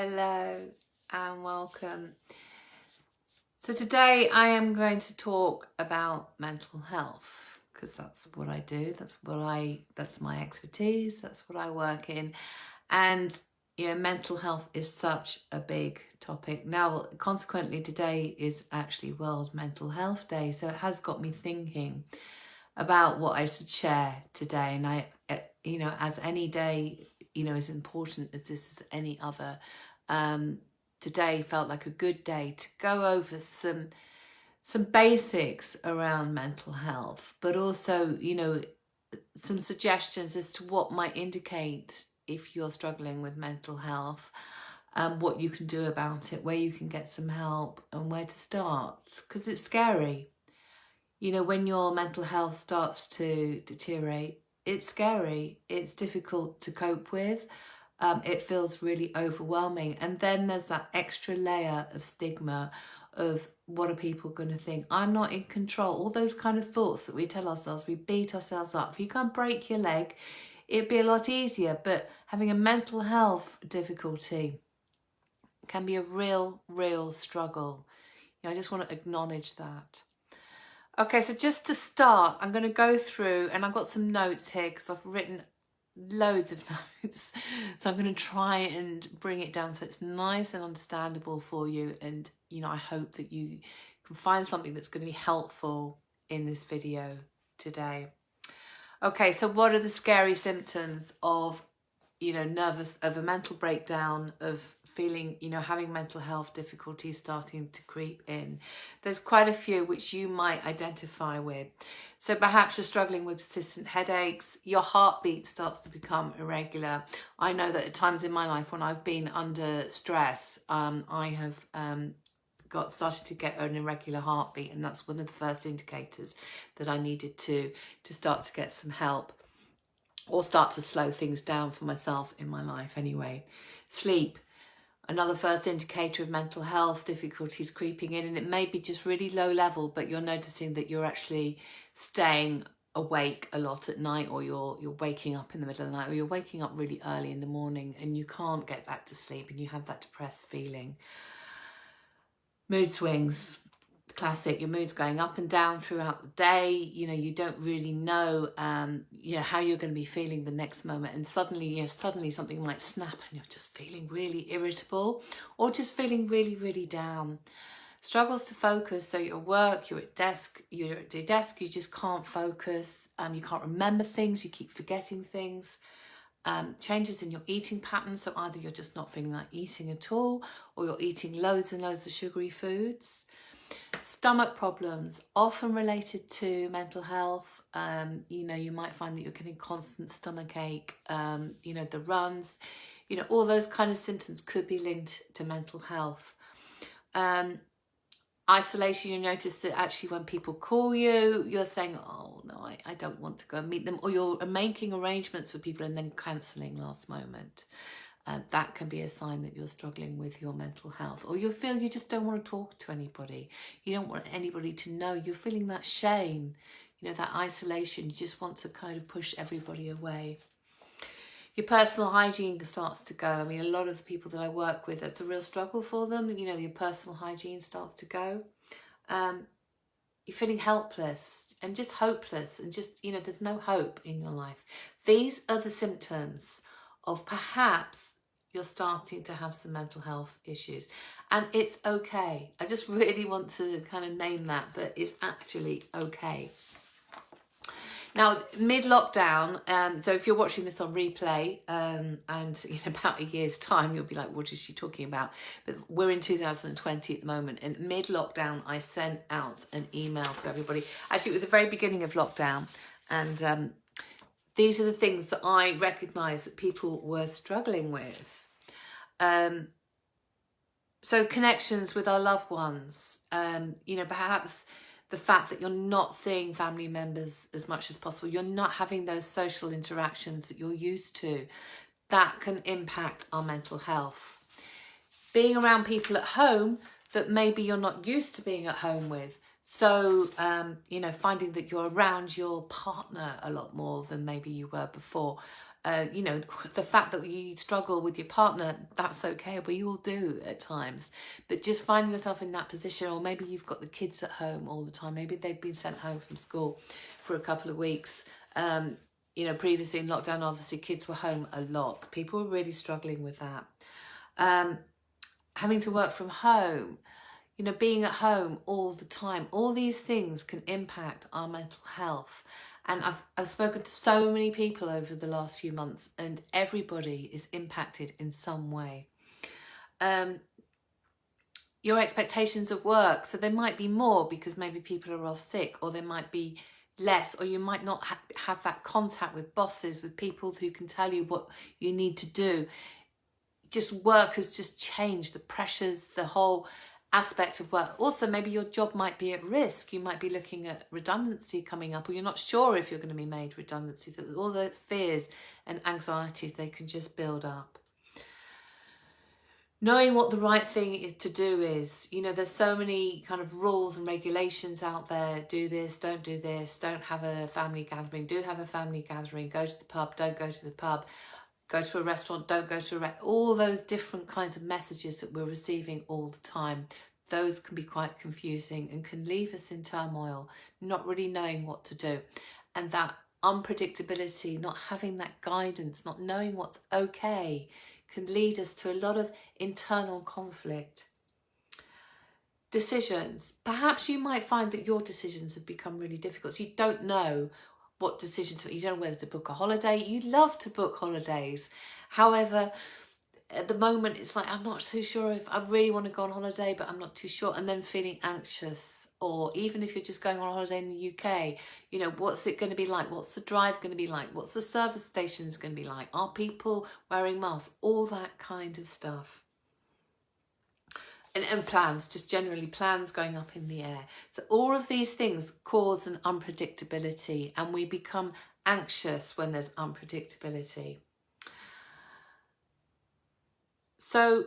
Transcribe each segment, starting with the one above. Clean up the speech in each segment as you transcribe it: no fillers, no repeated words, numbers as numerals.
Hello and welcome. So today I am going to talk about mental health because that's what I do. That's my expertise. That's what I work in. And mental health is such a big topic. Now, consequently, today is actually World Mental Health Day. So it has got me thinking about what I should share today. And I, as any day, as important as this is any other, today felt like a good day to go over some basics around mental health, but also, some suggestions as to what might indicate if you're struggling with mental health, what you can do about it, where you can get some help and where to start, because it's scary. When your mental health starts to deteriorate, it's scary, it's difficult to cope with. It feels really overwhelming. And then there's that extra layer of stigma of what are people going to think? I'm not in control. All those kind of thoughts that we tell ourselves, we beat ourselves up. If you can't break your leg, it'd be a lot easier. But having a mental health difficulty can be a real struggle. I just want to acknowledge that. Okay, so just to start, I'm going to go through, and I've got some notes here because I've written loads of notes, so I'm going to try and bring it down so it's nice and understandable for you, and I hope that you can find something that's going to be helpful in this video today. Okay, so what are the scary symptoms of of a mental breakdown, of feeling, having mental health difficulties starting to creep in? There's quite a few which you might identify with. So perhaps you're struggling with persistent headaches, your heartbeat starts to become irregular. I know that at times in my life when I've been under stress, I have started to get an irregular heartbeat, and that's one of the first indicators that I needed to start to get some help, or start to slow things down for myself in my life anyway. Sleep, another first indicator of mental health difficulties creeping in, and it may be just really low level, but you're noticing that you're actually staying awake a lot at night, or you're waking up in the middle of the night, or you're waking up really early in the morning and you can't get back to sleep and you have that depressed feeling. Mood swings, classic. Your mood's going up and down throughout the day. You don't really know how you're going to be feeling the next moment, and suddenly something might snap and you're just feeling really irritable, or just feeling really down. Struggles to focus. So you're at work, you're at your desk, you just can't focus. You can't remember things, you keep forgetting things. Changes in your eating patterns, so either you're just not feeling like eating at all, or you're eating loads and loads of sugary foods. Stomach problems, often related to mental health. You might find that you're getting constant stomach ache, the runs, all those kind of symptoms could be linked to mental health. Isolation, you notice that actually when people call you, you're saying, oh no, I don't want to go and meet them, or you're making arrangements for people and then cancelling last moment. That can be a sign that you're struggling with your mental health, or you feel you just don't want to talk to anybody. You don't want anybody to know. You're feeling that shame, that isolation. You just want to kind of push everybody away. Your personal hygiene starts to go. I mean, a lot of the people that I work with, it's a real struggle for them. Your personal hygiene starts to go. You're feeling helpless and just hopeless, and just, there's no hope in your life. These are the symptoms of perhaps you're starting to have some mental health issues, and it's okay. I just really want to kind of name that it's actually okay. Now, mid-lockdown, so if you're watching this on replay, and in about a year's time, you'll be like, what is she talking about? But we're in 2020 at the moment, and mid-lockdown, I sent out an email to everybody. Actually, it was the very beginning of lockdown, and these are the things that I recognised that people were struggling with. So connections with our loved ones, perhaps the fact that you're not seeing family members as much as possible, you're not having those social interactions that you're used to, that can impact our mental health. Being around people at home that maybe you're not used to being at home with. So, finding that you're around your partner a lot more than maybe you were before. You know, the fact that you struggle with your partner, that's okay. We all do at times. But just finding yourself in that position, or maybe you've got the kids at home all the time. Maybe they've been sent home from school for a couple of weeks. You know, previously in lockdown, obviously kids were home a lot. People were really struggling with that. Having to work from home, you know, being at home all the time, all these things can impact our mental health. And I've spoken to so many people over the last few months, and everybody is impacted in some way. Your expectations of work, so there might be more because maybe people are off sick, or there might be less, or you might not have that contact with bosses, with people who can tell you what you need to do. Just work has just changed, the pressures, the whole aspect of work. Also, maybe your job might be at risk. You might be looking at redundancy coming up, or you're not sure if you're going to be made redundancy. So all those fears and anxieties, they can just build up. Knowing what the right thing to do is, you know, there's so many kind of rules and regulations out there. Do this, don't do this, don't have a family gathering, do have a family gathering, go to the pub, don't go to the pub, go to a restaurant, don't go to a restaurant. All those different kinds of messages that we're receiving all the time, those can be quite confusing and can leave us in turmoil, not really knowing what to do. And that unpredictability, not having that guidance, not knowing what's okay, can lead us to a lot of internal conflict. Decisions. Perhaps you might find that your decisions have become really difficult. So you don't know what decision to, you don't know whether to book a holiday. You love to book holidays. However, at the moment, it's like, I'm not too sure if I really want to go on holiday, but I'm not too sure. And then feeling anxious. Or even if you're just going on holiday in the UK, you know, what's it going to be like? What's the drive going to be like? What's the service stations going to be like? Are people wearing masks? All that kind of stuff. And plans, just generally plans going up in the air. So all of these things cause an unpredictability, and we become anxious when there's unpredictability. So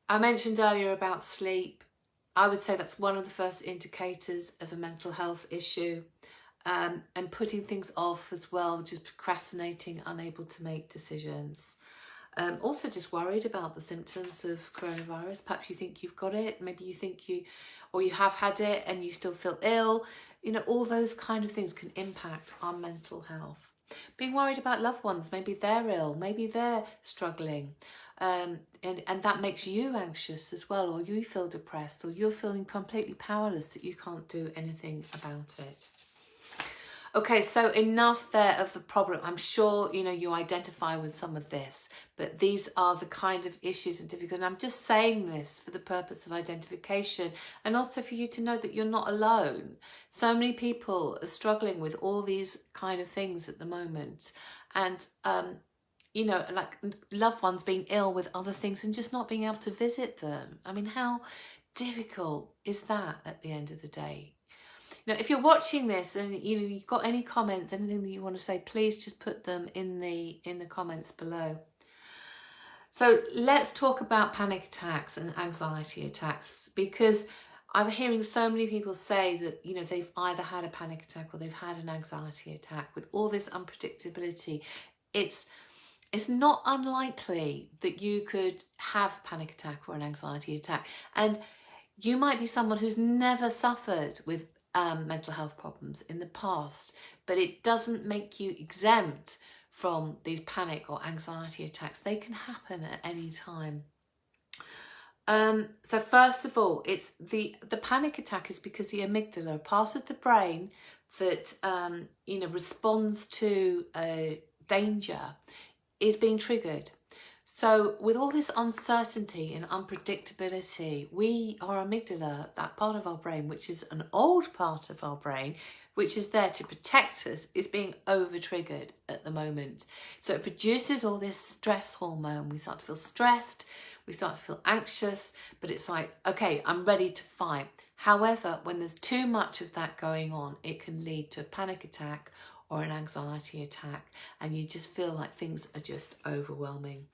I mentioned earlier about sleep. I would say that's one of the first indicators of a mental health issue, and putting things off as well, just procrastinating, unable to make decisions. Also just worried about the symptoms of coronavirus. Perhaps you think you've got it, maybe you think you have had it and you still feel ill. You know, all those kind of things can impact our mental health. Being worried about loved ones, maybe they're ill, maybe they're struggling. And that makes you anxious as well, or you feel depressed, or you're feeling completely powerless that you can't do anything about it. Okay, so enough there of the problem. I'm sure, you know, you identify with some of this, but these are the kind of issues and difficulties. And I'm just saying this for the purpose of identification, and also for you to know that you're not alone. So many people are struggling with all these kind of things at the moment. And, you know, like loved ones being ill with other things and just not being able to visit them. I mean, how difficult is that at the end of the day? Now, if you're watching this and you know you've got any comments, anything that you want to say, please just put them in the comments below. So let's talk about panic attacks and anxiety attacks, because I'm hearing so many people say that, you know, they've either had a panic attack or they've had an anxiety attack. With all this unpredictability, it's not unlikely that you could have a panic attack or an anxiety attack. And you might be someone who's never suffered with mental health problems in the past, but it doesn't make you exempt from these panic or anxiety attacks. They can happen at any time. So first of all, it's the panic attack is because the amygdala, a part of the brain that you know, responds to danger, is being triggered. So with all this uncertainty and unpredictability, our amygdala, that part of our brain, which is an old part of our brain, which is there to protect us, is being over-triggered at the moment. So it produces all this stress hormone. We start to feel stressed, we start to feel anxious, but it's like, okay, I'm ready to fight. However, when there's too much of that going on, it can lead to a panic attack or an anxiety attack, and you just feel like things are just overwhelming.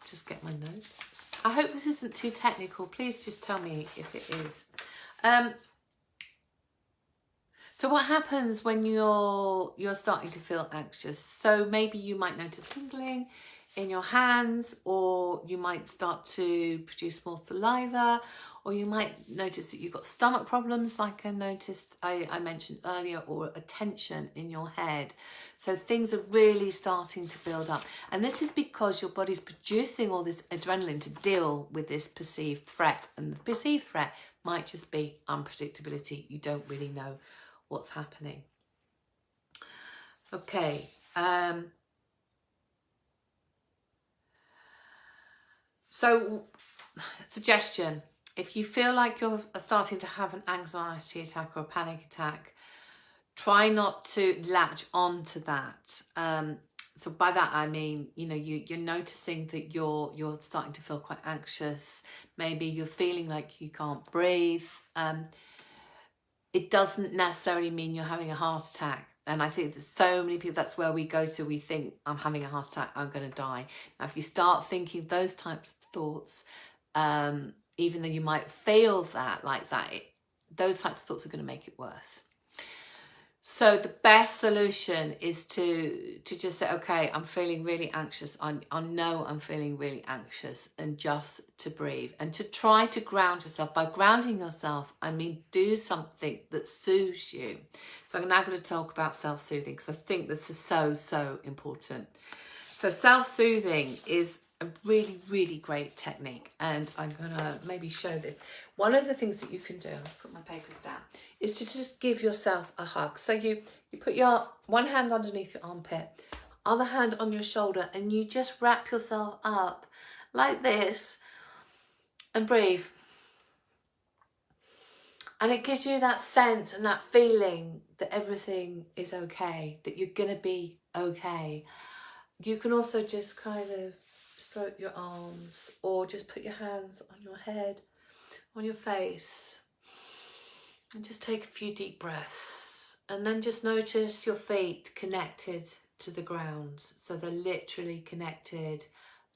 Just get my notes. I hope this isn't too technical. Please just tell me if it is. So what happens when you're starting to feel anxious? So maybe you might notice tingling in your hands, or you might start to produce more saliva, or you might notice that you've got stomach problems like I mentioned earlier, or a tension in your head. So things are really starting to build up. And this is because your body's producing all this adrenaline to deal with this perceived threat. And the perceived threat might just be unpredictability. You don't really know what's happening. Okay. So, suggestion, if you feel like you're starting to have an anxiety attack or a panic attack, try not to latch on to that. So by that I mean, you're noticing that you're starting to feel quite anxious. Maybe you're feeling like you can't breathe. It doesn't necessarily mean you're having a heart attack. And I think that so many people, that's where we go to, we think, I'm having a heart attack, I'm going to die. Now, if you start thinking those types of thoughts, even though you might feel that like that, those types of thoughts are going to make it worse. So the best solution is to just say, okay, I'm feeling really anxious. I know I'm feeling really anxious, and just to breathe and to try to ground yourself. By grounding yourself, I mean do something that soothes you. So I'm now going to talk about self-soothing, because I think this is so important. So self-soothing is a really, really great technique, and I'm going to maybe show this. One of the things that you can do, I'll put my papers down, is to just give yourself a hug. So you put your one hand underneath your armpit, other hand on your shoulder, and you just wrap yourself up like this and breathe. And it gives you that sense and that feeling that everything is okay, that you're going to be okay. You can also just kind of stroke your arms, or just put your hands on your head, on your face, and just take a few deep breaths. And then just notice your feet connected to the ground. So they're literally connected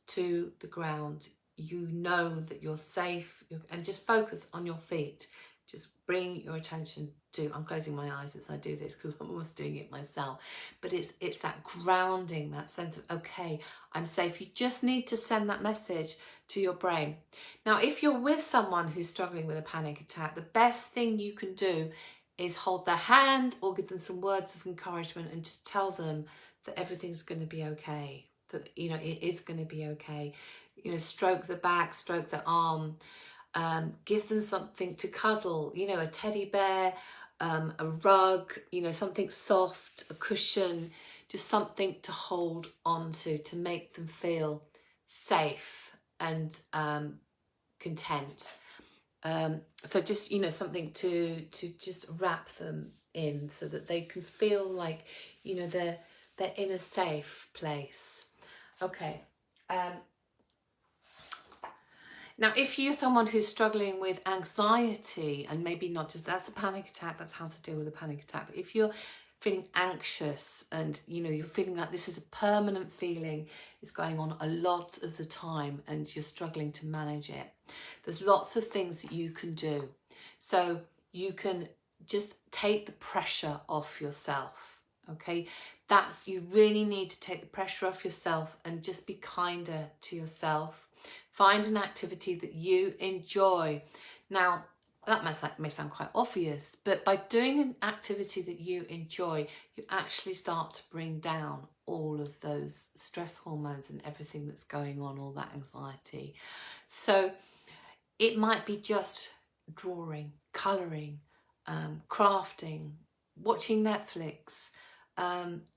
to the ground. You know that you're safe, and just focus on your feet. Just bring your attention to, I'm closing my eyes as I do this because I'm almost doing it myself, but it's that grounding, that sense of, okay, I'm safe. You just need to send that message to your brain. Now, if you're with someone who's struggling with a panic attack, the best thing you can do is hold their hand or give them some words of encouragement and just tell them that everything's going to be okay, that, it is going to be okay. Stroke the back, stroke the arm. Give them something to cuddle, a teddy bear, a rug, something soft, a cushion, just something to hold on to make them feel safe and content. So just, something to just wrap them in so that they can feel like, they're in a safe place. Okay. Now, if you're someone who's struggling with anxiety, and maybe not just, that's a panic attack, that's how to deal with a panic attack. But if you're feeling anxious and, you're feeling like this is a permanent feeling, it's going on a lot of the time and you're struggling to manage it, there's lots of things that you can do. So you can just take the pressure off yourself, okay? You really need to take the pressure off yourself and just be kinder to yourself. Find an activity that you enjoy. Now, that may sound quite obvious, but by doing an activity that you enjoy, you actually start to bring down all of those stress hormones and everything that's going on, all that anxiety. So it might be just drawing, colouring, crafting, watching Netflix,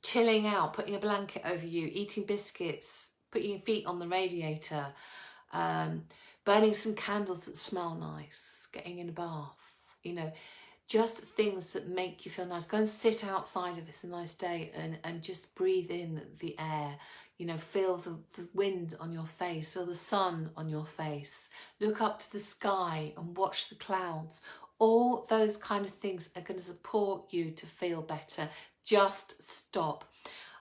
chilling out, putting a blanket over you, eating biscuits, putting your feet on the radiator, burning some candles that smell nice, getting in a bath, just things that make you feel nice. Go and sit outside if it's a nice day and just breathe in the air, feel the wind on your face, feel the sun on your face, look up to the sky and watch the clouds. All those kind of things are going to support you to feel better. Just stop.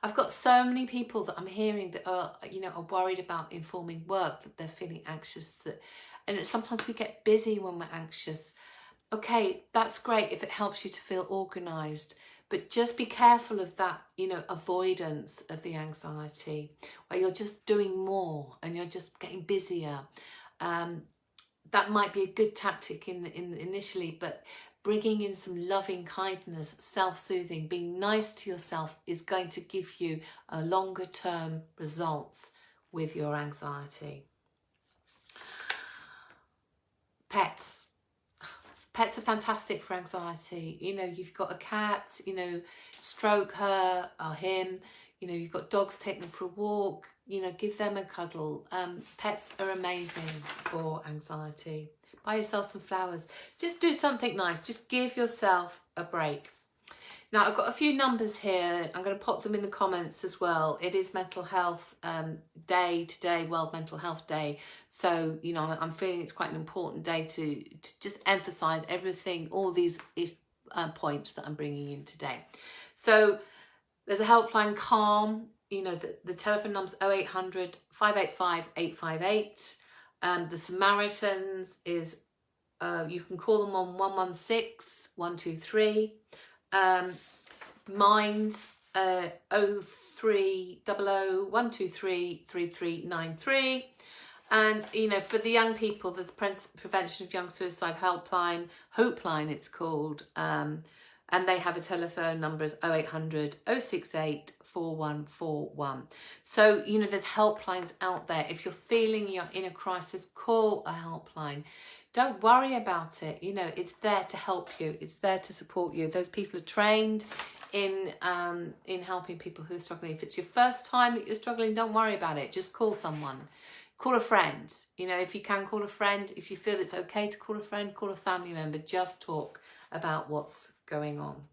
I've got so many people that I'm hearing that are worried about informing work, that they're feeling anxious, and sometimes we get busy when we're anxious. okay, that's great if it helps you to feel organised, but just be careful of that, you know, avoidance of the anxiety, where you're just doing more and you're just getting busier. That might be a good tactic in initially, but bringing in some loving kindness, self-soothing, being nice to yourself is going to give you a longer term results with your anxiety. Pets. Pets are fantastic for anxiety. You know, you've got a cat, you know, stroke her or him. You know, you've got dogs, take them for a walk, you know, give them a cuddle. Pets are amazing for anxiety. Buy yourself some flowers. Just do something nice. Just give yourself a break. Now, I've got a few numbers here. I'm going to pop them in the comments as well. It is Mental Health Day today, World Mental Health Day. So, you know, I'm feeling it's quite an important day to just emphasise everything, all these points that I'm bringing in today. So there's a helpline, Calm. You know, the telephone number's 0800 585 858. The Samaritans is, you can call them on 116 123. Mine's 0300 123 3393. And, you know, for the young people, there's Prevention of Young Suicide Helpline, HOPELine it's called, and they have a telephone number is 0800 068 4141. So, you know, there's helplines out there. If you're feeling you're in a crisis, call a helpline. Don't worry about it. You know, it's there to help you. It's there to support you. Those people are trained in helping people who are struggling. If it's your first time that you're struggling, don't worry about it. Just call someone. Call a friend. You know, if you can, call a friend. If you feel it's okay to call a friend, call a family member. Just talk about what's going on.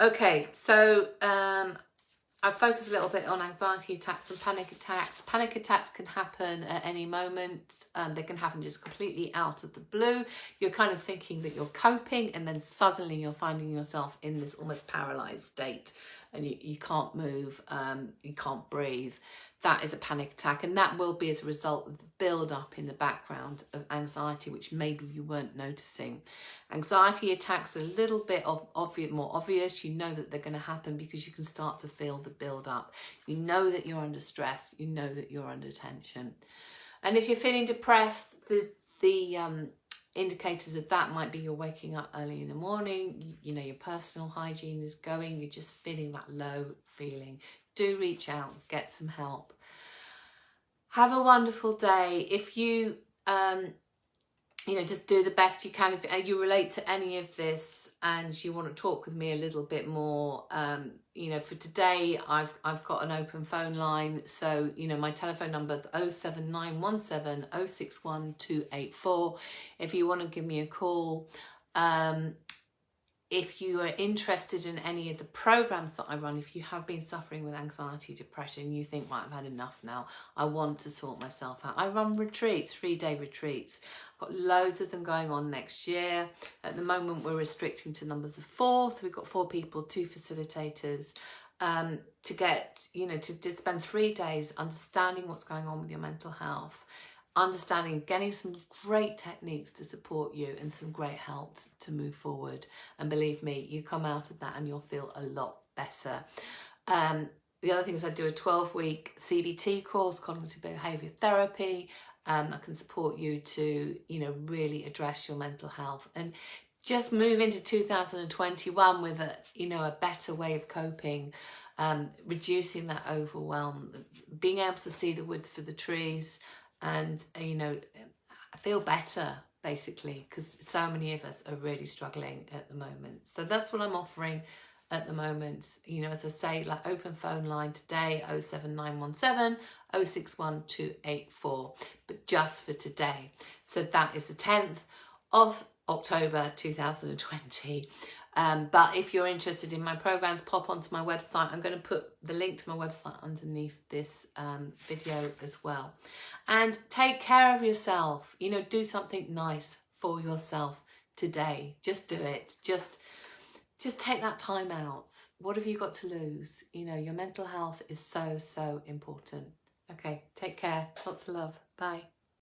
Okay, so I focus a little bit on anxiety attacks and panic attacks. Panic attacks can happen at any moment. They can happen just completely out of the blue. You're kind of thinking that you're coping, and then suddenly you're finding yourself in this almost paralysed state, and you can't move, you can't breathe. That is a panic attack, and that will be as a result of the build-up in the background of anxiety, which maybe you weren't noticing. Anxiety attacks are a little bit more obvious. You know that they're going to happen because you can start to feel the build-up. You know that you're under stress. You know that you're under tension. And if you're feeling depressed, the indicators of that might be you're waking up early in the morning, you know, your personal hygiene is going, you're just feeling that low feeling. Do reach out, get some help. Have a wonderful day. If you, you know, just do the best you can. If you relate to any of this and you want to talk with me a little bit more, you know, for today, I've got an open phone line. So, you know, my telephone number is 07917 061 284. If you want to give me a call, if you are interested in any of the programs that I run, if you have been suffering with anxiety, depression, you think, right, I've had enough now, I want to sort myself out. I run retreats, 3-day retreats. I've got loads of them going on next year. At the moment, we're restricting to numbers of 4. So we've got 4 people, 2 facilitators, to get, you know, to spend 3 days understanding what's going on with your mental health, understanding, getting some great techniques to support you and some great help to move forward. And believe me, you come out of that and you'll feel a lot better. The other thing is I do a 12-week CBT course, cognitive behaviour therapy. I can support you to, you know, really address your mental health and just move into 2021 with a, you know, a better way of coping, reducing that overwhelm, being able to see the woods for the trees, and, you know, feel better, basically, because so many of us are really struggling at the moment. So that's what I'm offering at the moment. You know, as I say, like open phone line today, 07917 061 284, but just for today. So that is the 10th of October 2020. But if you're interested in my programs, pop onto my website. I'm going to put the link to my website underneath this video as well. And take care of yourself. You know, do something nice for yourself today. Just do it. Just take that time out. What have you got to lose? You know, your mental health is so, so important. Okay, take care. Lots of love. Bye.